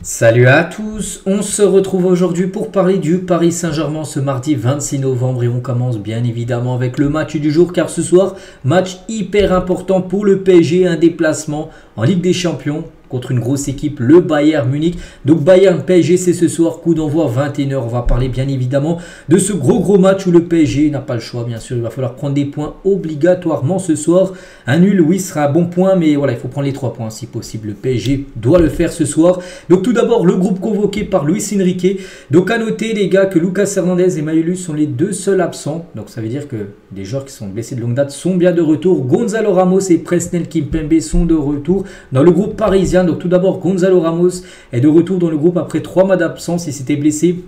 Salut à tous, on se retrouve aujourd'hui pour parler du Paris Saint-Germain ce mardi 26 novembre et on commence bien évidemment avec le match du jour car ce soir, match hyper important pour le PSG, un déplacement en Ligue des Champions contre une grosse équipe, le Bayern Munich. Donc Bayern PSG c'est ce soir, coup d'envoi 21h. On va parler bien évidemment de ce gros match où le PSG n'a pas le choix bien sûr. Il va falloir prendre des points obligatoirement ce soir. Un nul oui sera un bon point mais voilà il faut prendre les 3 points si possible. Le PSG doit le faire ce soir. Donc tout d'abord le groupe convoqué par Luis Enrique. Donc à noter les gars que Lucas Hernandez et Maïlus sont les deux seuls absents. Donc ça veut dire que des joueurs qui sont blessés de longue date sont bien de retour. Gonzalo Ramos et Presnel Kimpembe sont de retour dans le groupe parisien. Donc tout d'abord Gonzalo Ramos est de retour dans le groupe après 3 mois d'absence. Il s'était blessé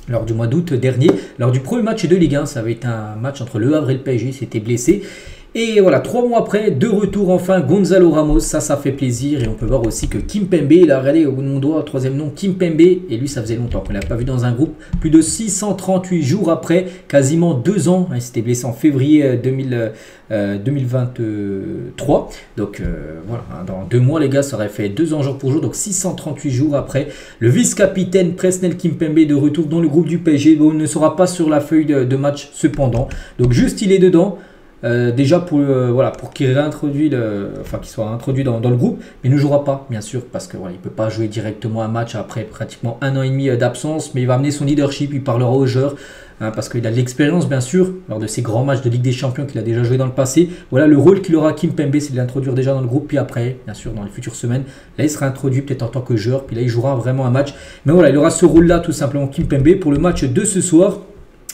lors du mois d'août dernier, lors du premier match de Ligue 1. Ça avait été un match entre Le Havre et le PSG, il s'était blessé. Et voilà, 3 mois après, de retour enfin Gonzalo Ramos, ça fait plaisir. Et on peut voir aussi que Kimpembe, il a regardé au bout de mon doigt, troisième nom, Kimpembe. Et lui, ça faisait longtemps qu'on ne l'a pas vu dans un groupe. Plus de 638 jours après, quasiment 2 ans. Il s'était blessé en février 2023. Donc voilà, dans 2 mois les gars, ça aurait fait 2 ans jour pour jour. Donc 638 jours après, le vice-capitaine Presnel Kimpembe de retour dans le groupe du PSG. Bon, il ne sera pas sur la feuille de match cependant. Donc juste, il est dedans. Déjà pour qu'il réintroduit qu'il soit introduit dans le groupe, mais il ne jouera pas bien sûr parce que voilà, il peut pas jouer directement un match après pratiquement 1 an et demi d'absence, mais il va amener son leadership, il parlera aux joueurs parce qu'il a de l'expérience bien sûr lors de ces grands matchs de Ligue des Champions qu'il a déjà joué dans le passé. Voilà le rôle qu'il aura Kimpembe, c'est de l'introduire déjà dans le groupe, puis après bien sûr dans les futures semaines, là il sera introduit peut-être en tant que joueur, puis là il jouera vraiment un match, mais voilà il aura ce rôle là tout simplement Kimpembe pour le match de ce soir.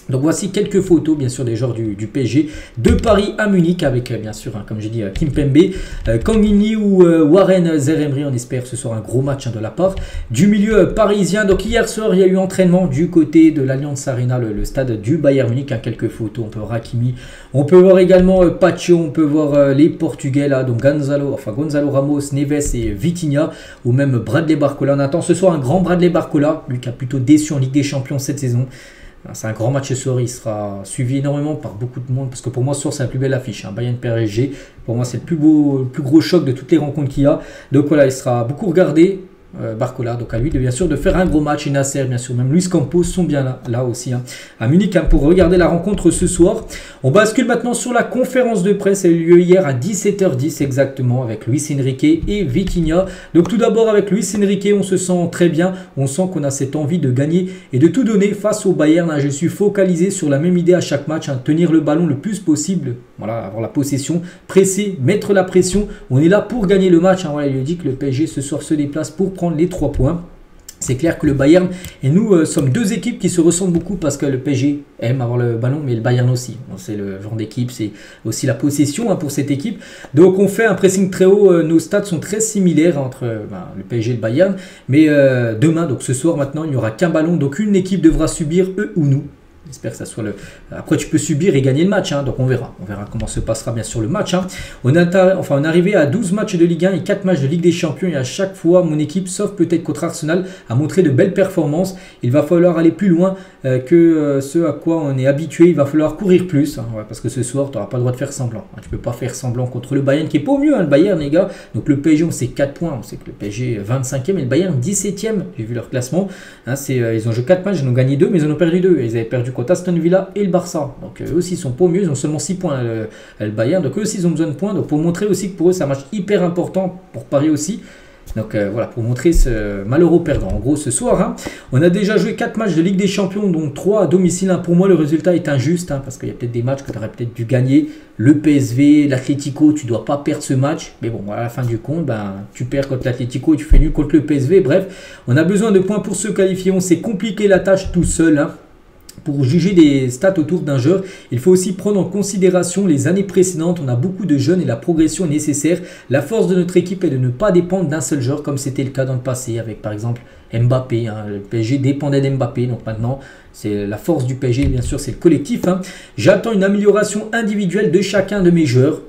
Donc voici quelques photos bien sûr des joueurs du PSG de Paris à Munich avec bien sûr comme j'ai dit Kimpembe, Kang In-lee ou Warren Zaïre-Emery. On espère ce soir un gros match de la part du milieu parisien. Donc hier soir il y a eu entraînement du côté de l'Allianz Arena, le stade du Bayern Munich. Quelques photos, on peut voir Hakimi, on peut voir également Pacho, on peut voir les Portugais là, donc Gonzalo Ramos, Neves et Vitinha, ou même Bradley Barcola. On attend ce soir un grand Bradley Barcola, lui qui a plutôt déçu en Ligue des Champions cette saison. C'est un grand match ce soir, il sera suivi énormément par beaucoup de monde parce que pour moi ce soir c'est la plus belle affiche, Bayern PSG, pour moi c'est le plus gros choc de toutes les rencontres qu'il y a. Donc voilà, il sera beaucoup regardé, Barcola, donc à lui de bien sûr de faire un gros match. Et Nasser bien sûr, même Luis Campos sont bien là aussi à Munich pour regarder la rencontre ce soir. On bascule maintenant sur la conférence de presse, elle a eu lieu hier à 17h10 exactement avec Luis Enrique et Vitinha. Donc tout d'abord avec Luis Enrique, on se sent très bien, on sent qu'on a cette envie de gagner et de tout donner face au Bayern. Je suis focalisé sur la même idée à chaque match, tenir le ballon le plus possible, voilà, avoir la possession, presser, mettre la pression. On est là pour gagner le match. Voilà, il dit que le PSG ce soir se déplace pour prendre les 3 points. C'est clair que le Bayern et nous sommes deux équipes qui se ressemblent beaucoup parce que le PSG aime avoir le ballon, mais le Bayern aussi. C'est le genre d'équipe, c'est aussi la possession pour cette équipe. Donc on fait un pressing très haut, nos stats sont très similaires entre le PSG et le Bayern. Mais demain, donc ce soir maintenant, il n'y aura qu'un ballon, donc une équipe devra subir, eux ou nous. J'espère que ça soit le... Après, tu peux subir et gagner le match. Donc, on verra. On verra comment se passera bien sûr le match. On est arrivé à 12 matchs de Ligue 1 et 4 matchs de Ligue des Champions. Et à chaque fois, mon équipe, sauf peut-être contre Arsenal, a montré de belles performances. Il va falloir aller plus loin que ce à quoi on est habitué. Il va falloir courir plus. Parce que ce soir, tu n'auras pas le droit de faire semblant. Tu ne peux pas faire semblant contre le Bayern qui est pas au mieux. Le Bayern, les gars. Donc, le PSG, on sait 4 points. On sait que le PSG est 25e et le Bayern 17e. J'ai vu leur classement. Ils ont joué 4 matchs. Ils ont gagné 2, mais ils en ont perdu 2. Ils avaient perdu contre Aston Villa et le Barça. Donc eux aussi sont pas au mieux, ils ont seulement 6 points le Bayern, donc eux aussi ils ont besoin de points, donc pour montrer aussi que pour eux c'est un match hyper important pour Paris aussi. Donc voilà, pour montrer ce malheureux perdant. En gros ce soir, on a déjà joué 4 matchs de Ligue des Champions, donc 3 à domicile. Pour moi le résultat est injuste, parce qu'il y a peut-être des matchs que tu aurais peut-être dû gagner. Le PSV, l'Atlético, tu dois pas perdre ce match. Mais bon, à la fin du compte, tu perds contre l'Atlético et tu fais nul contre le PSV. Bref, on a besoin de points pour se qualifier. On s'est compliqué la tâche tout seul. Pour juger des stats autour d'un joueur, il faut aussi prendre en considération les années précédentes. On a beaucoup de jeunes et la progression est nécessaire. La force de notre équipe est de ne pas dépendre d'un seul joueur comme c'était le cas dans le passé avec par exemple Mbappé. Le PSG dépendait d'Mbappé, donc maintenant c'est la force du PSG, bien sûr c'est le collectif. J'attends une amélioration individuelle de chacun de mes joueurs.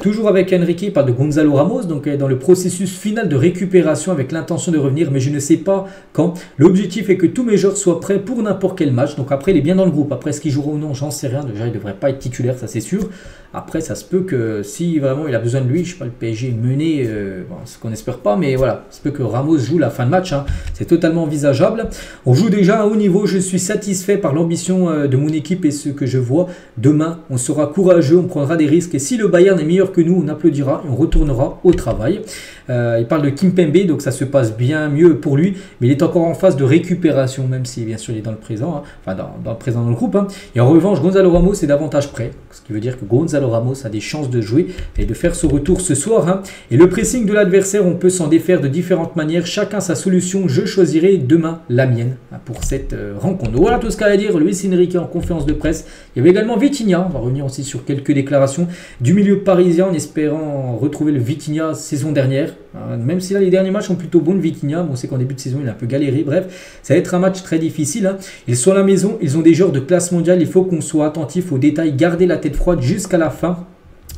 Toujours avec Enrique, il parle de Gonzalo Ramos, donc dans le processus final de récupération avec l'intention de revenir, mais je ne sais pas quand. L'objectif est que tous mes joueurs soient prêts pour n'importe quel match. match. Donc après, il est bien dans le groupe. Après, est-ce qu'il jouera ou non, j'en sais rien. Déjà, il ne devrait pas être titulaire, ça c'est sûr. Après, ça se peut que si vraiment il a besoin de lui, je sais pas, le PSG est mené, bon, ce qu'on n'espère pas, mais voilà, ça se peut que Ramos joue la fin de match, hein. C'est totalement envisageable. On joue déjà à un haut niveau, je suis satisfait par l'ambition de mon équipe et ce que je vois. Demain, on sera courageux, on prendra des risques et si le Bayern est meilleur que nous, on applaudira et on retournera au travail. Il parle de Kimpembe, donc ça se passe bien mieux pour lui, mais il est encore en phase de récupération, même si bien sûr il est dans le présent, hein. Enfin dans le présent dans le groupe, hein. Et en revanche, Gonzalo Ramos est davantage prêt, ce qui veut dire que Gonzalo Ramos a des chances de jouer et de faire ce retour ce soir, hein. Et le pressing de l'adversaire, on peut s'en défaire de différentes manières, chacun sa solution, je choisirai demain la mienne, hein, pour cette rencontre. Donc voilà tout ce qu'il y a à dire. Luis Enrique en conférence de presse. Il y avait également Vitinha, on va revenir aussi sur quelques déclarations du milieu parisien en espérant retrouver le Vitinha saison dernière. Même si là les derniers matchs sont plutôt bons de Vitinha, bon, on sait qu'en début de saison il a un peu galéré, bref, ça va être un match très difficile, hein. Ils sont à la maison, ils ont des joueurs de classe mondiale, il faut qu'on soit attentif aux détails, garder la tête froide jusqu'à la fin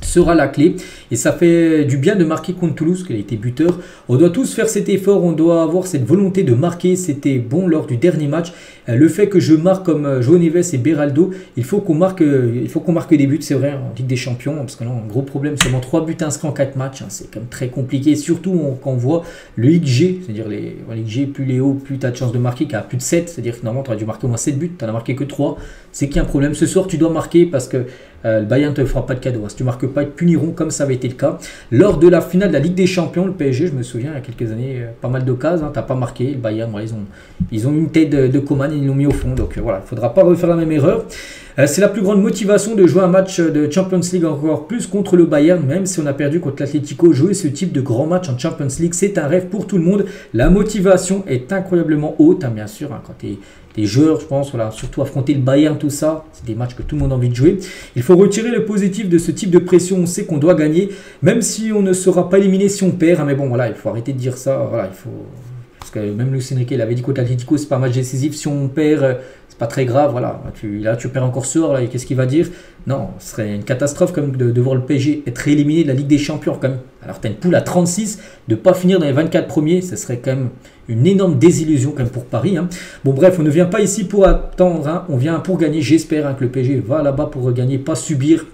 sera la clé et ça fait du bien de marquer contre Toulouse, qu'il a été buteur. On doit tous faire cet effort, on doit avoir cette volonté de marquer, c'était bon lors du dernier match. Le fait que je marque comme João Neves et Beraldo, il faut qu'on marque des buts, c'est vrai, en Ligue des Champions, parce que là, un gros problème, seulement 3 buts inscrits en 4 matchs, hein, c'est quand même très compliqué, surtout quand on voit le XG, c'est-à-dire l'XG, plus les hauts, plus tu as de chances de marquer, qu'à plus de 7, c'est-à-dire que normalement tu aurais dû marquer au moins 7 buts, tu n'en as marqué que 3, c'est qu'il y a un problème. Ce soir, tu dois marquer parce que le Bayern ne te fera pas de cadeau, hein. Si tu ne marques pas, ils te puniront comme ça avait été le cas. Lors de la finale de la Ligue des Champions, le PSG, je me souviens, il y a quelques années, pas mal d'occasions, hein, tu n'as pas marqué, le Bayern, voilà, ils ont une tête de Coman et ils l'ont mis au fond, donc voilà, il ne faudra pas refaire la même erreur. C'est la plus grande motivation de jouer un match de Champions League encore plus contre le Bayern, même si on a perdu contre l'Atlético. Jouer ce type de grand match en Champions League, c'est un rêve pour tout le monde. La motivation est incroyablement haute, hein, bien sûr, hein, quand tu es joueur, je pense, voilà, surtout affronter le Bayern, tout ça, c'est des matchs que tout le monde a envie de jouer. Il faut retirer le positif de ce type de pression, on sait qu'on doit gagner, même si on ne sera pas éliminé si on perd, hein, mais bon, voilà, il faut arrêter de dire ça, voilà, il faut... Parce que même Luis Enrique, il avait dit contre l'Atlético, c'est pas un match décisif, si on perd, c'est pas très grave, voilà, tu perds encore ce soir, qu'est-ce qu'il va dire? Non, ce serait une catastrophe comme de voir le PSG être éliminé de la Ligue des Champions quand même. Alors tu as une poule à 36, de ne pas finir dans les 24 premiers, ce serait quand même une énorme désillusion quand même pour Paris, hein. Bon bref, on ne vient pas ici pour attendre, hein, on vient pour gagner, j'espère, hein, que le PSG va là-bas pour gagner, pas subir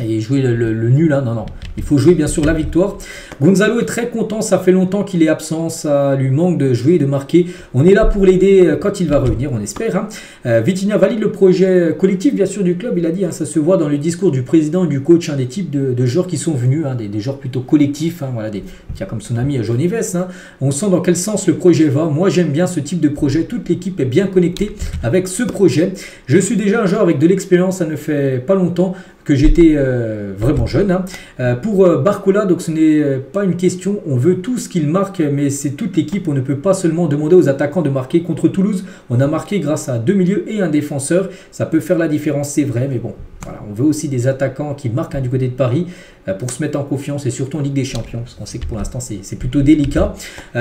et jouer le nul, hein. Non, non, il faut jouer bien sûr la victoire. Gonzalo est très content, ça fait longtemps qu'il est absent, ça lui manque de jouer et de marquer. On est là pour l'aider quand il va revenir, on espère, hein. Vitinha valide le projet collectif bien sûr du club, il a dit, hein, ça se voit dans le discours du président et du coach, hein, des types de joueurs qui sont venus, hein, des joueurs plutôt collectifs, hein, voilà, il y a comme son ami João Neves, hein. On sent dans quel sens le projet va. Moi j'aime bien ce type de projet, toute l'équipe est bien connectée avec ce projet. Je suis déjà un joueur avec de l'expérience, ça ne fait pas longtemps que j'étais vraiment jeune, hein. Pour Barcola, donc ce n'est pas une question, on veut tous qu'il marque, mais c'est toute l'équipe, on ne peut pas seulement demander aux attaquants de marquer. Contre Toulouse, on a marqué grâce à 2 milieux et un défenseur, ça peut faire la différence, c'est vrai, mais bon, voilà, on veut aussi des attaquants qui marquent, hein, du côté de Paris, pour se mettre en confiance et surtout en Ligue des Champions, parce qu'on sait que pour l'instant c'est plutôt délicat.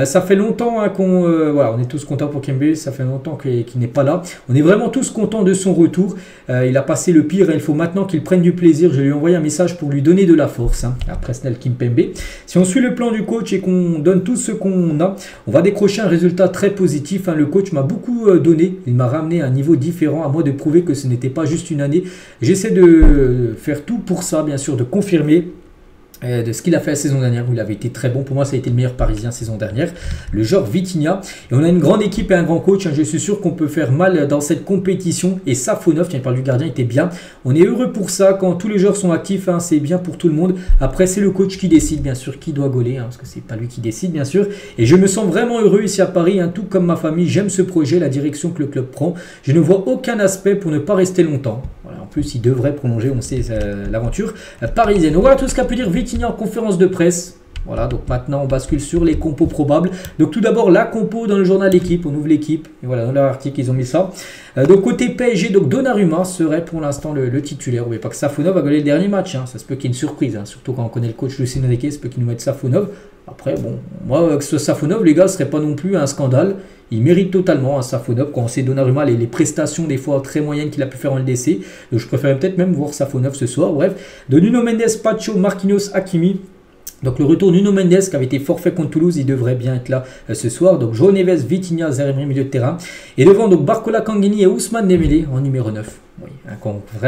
Ça fait longtemps, hein, voilà, on est tous contents pour Kimpembe, ça fait longtemps qu'il n'est pas là. On est vraiment tous contents de son retour. Il a passé le pire et il faut maintenant qu'il prenne du plaisir. Je lui ai envoyé un message pour lui donner de la force, hein, à Presnel Kimpembe. Si on suit le plan du coach et qu'on donne tout ce qu'on a, on va décrocher un résultat très positif, hein. Le coach m'a beaucoup donné, il m'a ramené à un niveau différent, à moi de prouver que ce n'était pas juste une année. J'essaie de faire tout pour ça, bien sûr, de confirmer de ce qu'il a fait la saison dernière où il avait été très bon. Pour moi, ça a été le meilleur parisien saison dernière, le joueur Vitinha. Et on a une grande équipe et un grand coach, hein. Je suis sûr qu'on peut faire mal dans cette compétition. Et Safonov, tiens, il parle du gardien, était bien. On est heureux pour ça quand tous les joueurs sont actifs, hein, c'est bien pour tout le monde. Après, c'est le coach qui décide, bien sûr, qui doit gauler, hein, parce que c'est pas lui qui décide, bien sûr. Et je me sens vraiment heureux ici à Paris, hein, tout comme ma famille. J'aime ce projet, la direction que le club prend. Je ne vois aucun aspect pour ne pas rester longtemps. Voilà, en plus, il devrait prolonger, on sait, l'aventure parisienne. Donc voilà tout ce qu'a pu dire Vitinha en conférence de presse. Voilà, donc maintenant on bascule sur les compos probables. Donc tout d'abord la compo dans le journal L'équipe, on ouvre l'équipe, et voilà, dans leur article ils ont mis ça. Donc côté PSG, donc Donnarumma serait pour l'instant le titulaire. N'oubliez pas que Safonov va gagner le dernier match, hein. Ça se peut qu'il y ait une surprise, hein. Surtout quand on connaît le coach Luis Enrique, ça se peut qu'il nous mette Safonov. Après bon, moi que ce Safonov les gars, ce serait pas non plus un scandale. Il mérite totalement, un Safonov, quand on sait Donnarumma, les prestations des fois très moyennes qu'il a pu faire en LDC. Donc je préférerais peut-être même voir Safonov ce soir. Bref, de Nuno Mendes, Pacho, Marquinhos, Hakimi. Donc le retour Nuno Mendes qui avait été forfait contre Toulouse, il devrait bien être là ce soir. Donc João Neves, Vitinha, Zeremri milieu de terrain. Et devant donc Barcola Kangini et Ousmane Dembélé en numéro 9. Oui,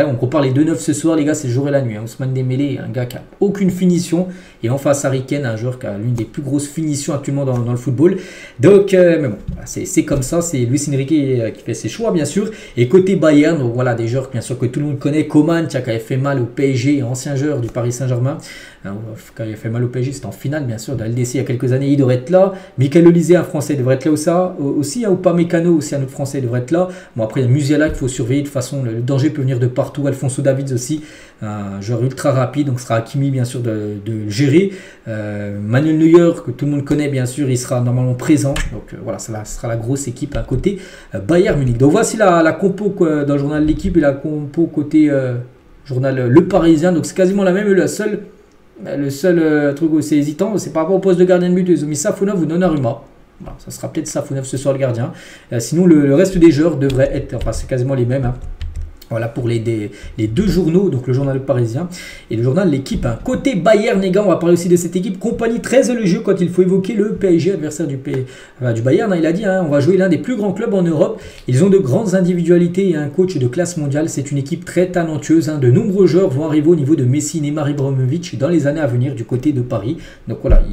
on compare les deux 9 ce soir, les gars, c'est le jour et la nuit. Ousmane Dembélé, un gars qui n'a aucune finition. Et en face, Harry Kane, un joueur qui a l'une des plus grosses finitions actuellement dans le football. Donc, mais bon, c'est comme ça. C'est Luis Enrique qui fait ses choix, bien sûr. Et côté Bayern, donc voilà, des joueurs bien sûr que tout le monde connaît. Coman, qui avait fait mal au PSG, ancien joueur du Paris Saint-Germain. Quand il a fait mal au PSG, c'était en finale, bien sûr, de la LDC il y a quelques années. Il devrait être là. Michael Olise, un Français, devrait être là aussi. Upamecano, aussi un autre Français, devrait être là. Bon, après, il y a Musiala qu'il faut surveiller. De toute façon, le danger peut venir de partout. Alphonso Davids aussi, un joueur ultra rapide. Donc, ce sera Hakimi, bien sûr, de gérer. Manuel Neuer, que tout le monde connaît, bien sûr, il sera normalement présent. Donc, voilà, ça sera la grosse équipe à côté Bayern Munich. Donc, voici la compo dans le journal de l'équipe et la compo côté journal Le Parisien. Donc, c'est quasiment la même. Le seul truc où c'est hésitant, c'est par rapport au poste de gardien de but. Ils ont mis Safonov ou Donnarumma. Voilà, ça sera peut-être Safonov ce soir le gardien. Sinon, le reste des joueurs devrait être, enfin c'est quasiment les mêmes. Hein. Voilà pour les deux journaux, donc le journal Parisien et le journal L'équipe. Hein. Côté Bayern, les gars, on va parler aussi de cette équipe. Compagnie très élogieux quand il faut évoquer le PSG, adversaire du Bayern. Hein. Il a dit, hein, on va jouer l'un des plus grands clubs en Europe. Ils ont de grandes individualités et un coach de classe mondiale. C'est une équipe très talentueuse. Hein. De nombreux joueurs vont arriver au niveau de Messi, Neymar, Ibrahimovic dans les années à venir du côté de Paris. Donc voilà,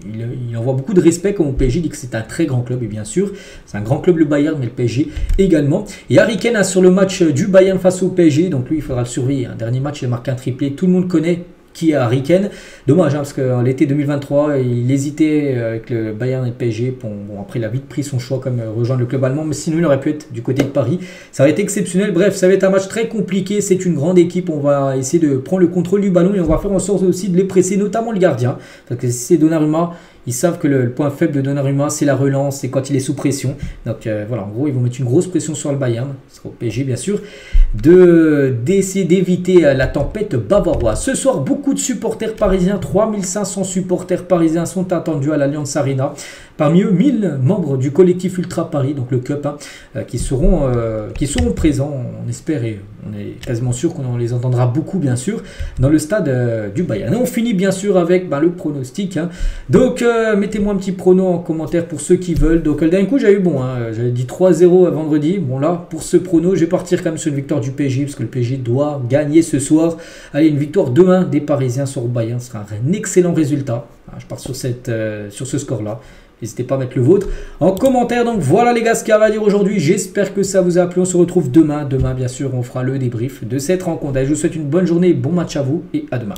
il envoie beaucoup de respect comme au PSG, il dit que c'est un très grand club et bien sûr c'est un grand club le Bayern mais le PSG également. Et Harry Kane sur le match du Bayern face au PSG, donc lui il faudra le surveiller. Un dernier match il a marqué un triplé, tout le monde connaît qui est Harry Kane. Dommage hein, parce qu'en l'été 2023 il hésitait avec le Bayern et le PSG. Bon, après il a vite pris son choix comme rejoindre le club allemand, mais sinon il aurait pu être du côté de Paris. Ça aurait été exceptionnel. Bref, ça va être un match très compliqué. C'est une grande équipe. On va essayer de prendre le contrôle du ballon et on va faire en sorte aussi de les presser, notamment le gardien. Parce que si c'est Donnarumma, ils savent que le point faible de Donnarumma, c'est la relance, c'est quand il est sous pression. Donc voilà, en gros, ils vont mettre une grosse pression sur le Bayern, ce sera au PSG bien sûr, d'essayer d'éviter la tempête bavaroise. Ce soir, beaucoup de supporters parisiens, 3500 supporters parisiens sont attendus à l'Allianz Arena. Parmi eux, 1000 membres du collectif Ultra Paris, donc le Cup, hein, qui seront présents, on espère, et on est quasiment sûr qu'on les entendra beaucoup, bien sûr, dans le stade du Bayern. Et on finit, bien sûr, avec le pronostic. Hein. Donc, mettez-moi un petit prono en commentaire pour ceux qui veulent. Donc, le dernier coup, j'avais eu bon, hein, j'avais dit 3-0 vendredi. Bon, là, pour ce prono, je vais partir quand même sur une victoire du PSG, parce que le PSG doit gagner ce soir. Allez, une victoire demain des Parisiens sur le Bayern, ce sera un excellent résultat. Je pars sur ce score-là. N'hésitez pas à mettre le vôtre en commentaire. Donc voilà les gars ce qu'il y a à dire aujourd'hui. J'espère que ça vous a plu. On se retrouve demain. Demain bien sûr on fera le débrief de cette rencontre. Allez, je vous souhaite une bonne journée. Bon match à vous et à demain.